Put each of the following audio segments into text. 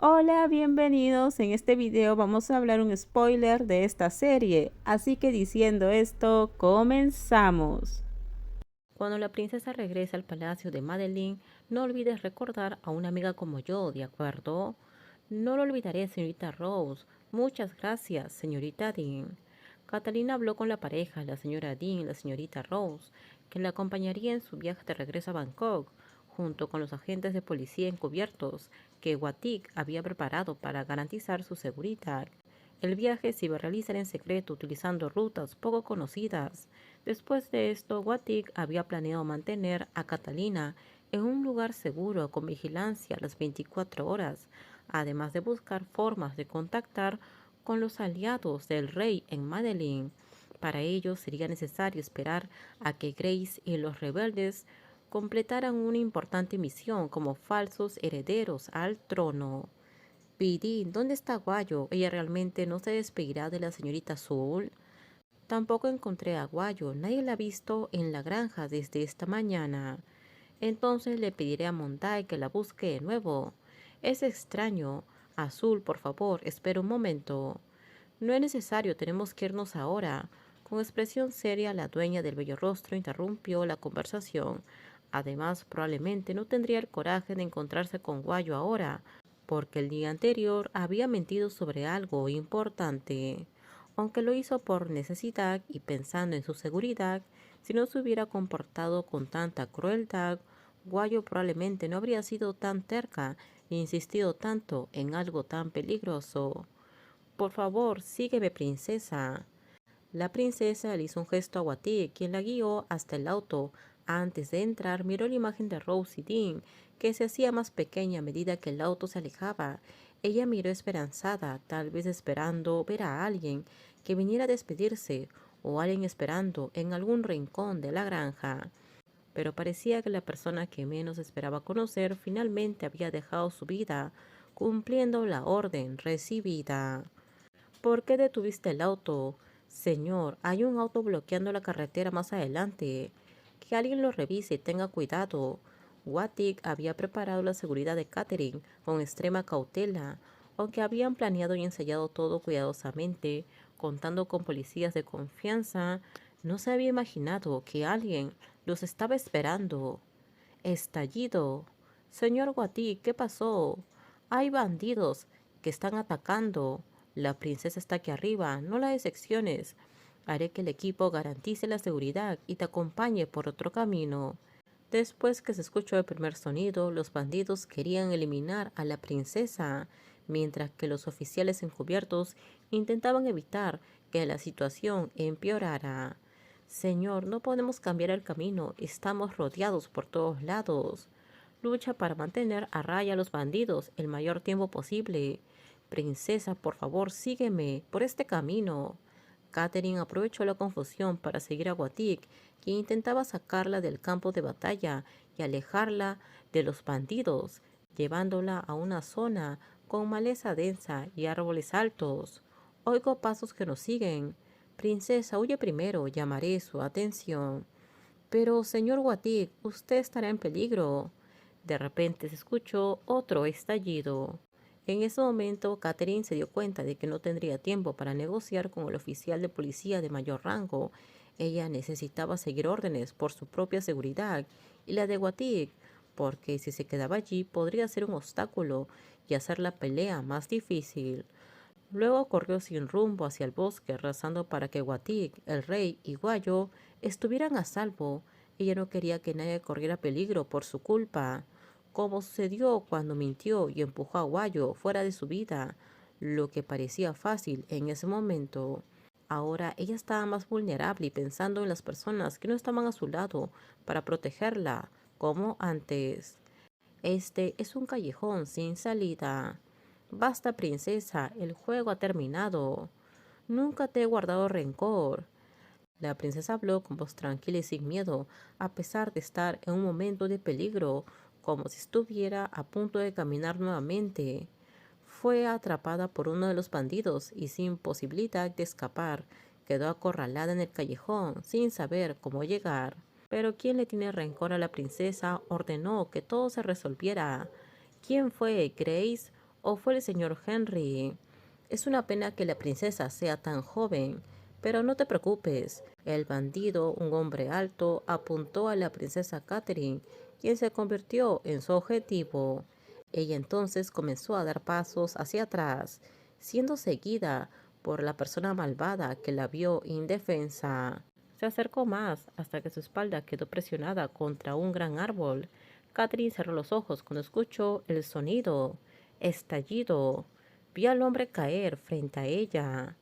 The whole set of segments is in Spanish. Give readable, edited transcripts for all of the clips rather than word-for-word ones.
Hola, bienvenidos. En este video vamos a hablar un spoiler de esta serie, así que diciendo esto, comenzamos. Cuando la princesa regrese al palacio de Madeline, no olvides recordar a una amiga como yo, ¿de acuerdo? No lo olvidaré, señorita Rose. Muchas gracias, señorita Dean. Catalina habló con la pareja, la señora Dean y la señorita Rose, que la acompañaría en su viaje de regreso a Bangkok, junto con los agentes de policía encubiertos que Watik había preparado para garantizar su seguridad. El viaje se iba a realizar en secreto utilizando rutas poco conocidas. Después de esto, Watik había planeado mantener a Catalina en un lugar seguro con vigilancia las 24 horas, además de buscar formas de contactar con los aliados del rey en Madeline. Para ello sería necesario esperar a que Grace y los rebeldes completaran una importante misión como falsos herederos al trono. Pidin, ¿dónde está Guayo? ¿Ella realmente no se despedirá de la señorita Azul? Tampoco encontré a Guayo, nadie la ha visto en la granja desde esta mañana. Entonces le pediré a Monday que la busque de nuevo. Es extraño. Azul, por favor, espera un momento. No es necesario, tenemos que irnos ahora. Con expresión seria, la dueña del bello rostro interrumpió la conversación. Además, probablemente no tendría el coraje de encontrarse con Guayo ahora, porque el día anterior había mentido sobre algo importante. Aunque lo hizo por necesidad y pensando en su seguridad, si no se hubiera comportado con tanta crueldad, Guayo probablemente no habría sido tan terca e insistido tanto en algo tan peligroso. Por favor, sígueme, princesa. La princesa le hizo un gesto a Wattie, quien la guió hasta el auto. Antes de entrar, miró la imagen de Rose y Dean, que se hacía más pequeña a medida que el auto se alejaba. Ella miró esperanzada, tal vez esperando ver a alguien que viniera a despedirse, o alguien esperando en algún rincón de la granja. Pero parecía que la persona que menos esperaba conocer finalmente había dejado su vida, cumpliendo la orden recibida. ¿Por qué detuviste el auto? Señor, hay un auto bloqueando la carretera más adelante. Que alguien lo revise y tenga cuidado. Watik había preparado la seguridad de Catherine con extrema cautela, aunque habían planeado y ensayado todo cuidadosamente, contando con policías de confianza. No se había imaginado que alguien los estaba esperando. Estallido. Señor Watik, ¿qué pasó? Hay bandidos que están atacando. La princesa está aquí arriba, no la decepciones. Haré que el equipo garantice la seguridad y te acompañe por otro camino. Después que se escuchó el primer sonido, los bandidos querían eliminar a la princesa, mientras que los oficiales encubiertos intentaban evitar que la situación empeorara. Señor, no podemos cambiar el camino, estamos rodeados por todos lados. Lucha para mantener a raya a los bandidos el mayor tiempo posible. Princesa, por favor, sígueme por este camino. Catherine aprovechó la confusión para seguir a Watik, quien intentaba sacarla del campo de batalla y alejarla de los bandidos, llevándola a una zona con maleza densa y árboles altos. Oigo pasos que nos siguen. Princesa, huye primero, llamaré su atención. Pero, señor Watik, usted estará en peligro. De repente se escuchó otro estallido. En ese momento, Catherine se dio cuenta de que no tendría tiempo para negociar con el oficial de policía de mayor rango. Ella necesitaba seguir órdenes por su propia seguridad y la de Watik, porque si se quedaba allí podría ser un obstáculo y hacer la pelea más difícil. Luego corrió sin rumbo hacia el bosque, rezando para que Watik, el rey y Guayo estuvieran a salvo. Ella no quería que nadie corriera peligro por su culpa, como sucedió cuando mintió y empujó a Guayo fuera de su vida, lo que parecía fácil en ese momento. Ahora ella estaba más vulnerable y pensando en las personas que no estaban a su lado para protegerla, como antes. Este es un callejón sin salida. Basta, princesa, el juego ha terminado. Nunca te he guardado rencor. La princesa habló con voz tranquila y sin miedo, a pesar de estar en un momento de peligro, como si estuviera a punto de caminar nuevamente. Fue atrapada por uno de los bandidos y sin posibilidad de escapar, quedó acorralada en el callejón sin saber cómo llegar. Pero ¿quién le tiene rencor a la princesa? Ordenó que todo se resolviera. ¿Quién fue? ¿Grace ¿O fue el señor Henry? Es una pena que la princesa sea tan joven, pero no te preocupes. El bandido, un hombre alto, apuntó a la princesa Catherine, quien se convirtió en su objetivo. Ella entonces comenzó a dar pasos hacia atrás, siendo seguida por la persona malvada que la vio indefensa. Se acercó más hasta que su espalda quedó presionada contra un gran árbol. Catherine cerró los ojos cuando escuchó el sonido. Estallido. Vio al hombre caer frente a ella.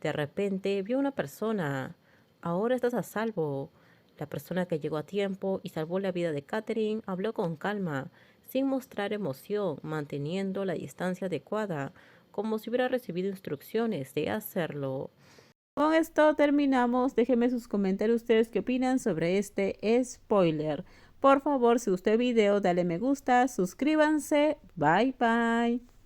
De repente vio una persona. Ahora estás a salvo. La persona que llegó a tiempo y salvó la vida de Catherine habló con calma, sin mostrar emoción, manteniendo la distancia adecuada, como si hubiera recibido instrucciones de hacerlo. Con esto terminamos. Déjenme sus comentarios ustedes qué opinan sobre este spoiler. Por favor, si gustó el video, dale me gusta, suscríbanse. Bye bye.